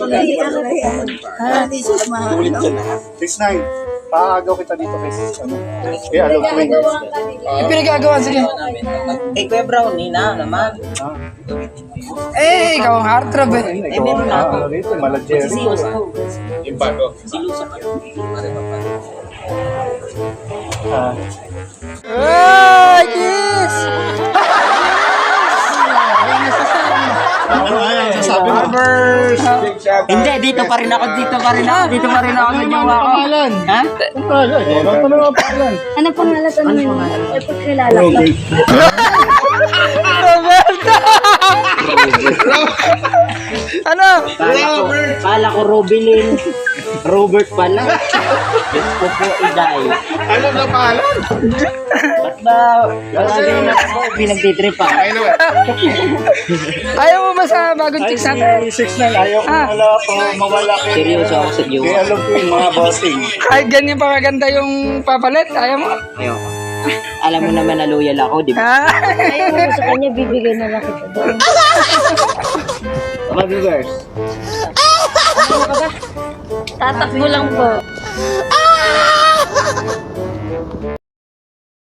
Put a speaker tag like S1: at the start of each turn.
S1: Hindi sila mahal.
S2: 6'9". Paagaw kita dito kay sis. Eh, alam ko yun.
S3: Pinagagawa, sige.
S4: Eh, Kuya Brownie na naman.
S3: Eh, ikaw ang heartthrob eh.
S4: Eh, meron na ako.
S2: Dito, malajeri.
S4: Siyos ko.
S5: Yung bago.
S4: Silusa ka.
S3: Ay, kiss!
S2: Sabi mo.
S4: Hindi, dito pa rin ako sa jowa ko. Ha?
S1: Ano pangalan ko naman? Ay, pagkilala ko.
S3: Roberta! Ano?
S4: Kala ko Robilin. Robert pala. Yes po po, Iday.
S5: Ano na pangalan?
S4: Ba't ba? Palagi na ako pinagtitrip pa.
S3: Ayaw mo ba sa bagong chicks natin?
S2: Si 6'9", ayaw ko mawala kayo.
S4: Seryoso ako sa jowa.
S2: Kaya alam ko yung mga bossing.
S3: Kahit ganyan pa kaganda yung papalit, ayaw mo?
S4: Ayoko. Alam mo naman na loyal ako, di ba?
S1: Ayaw mo sa kanya, bibigay na lang kita doon.
S4: Mga viewers.
S1: Tatakbo lang po.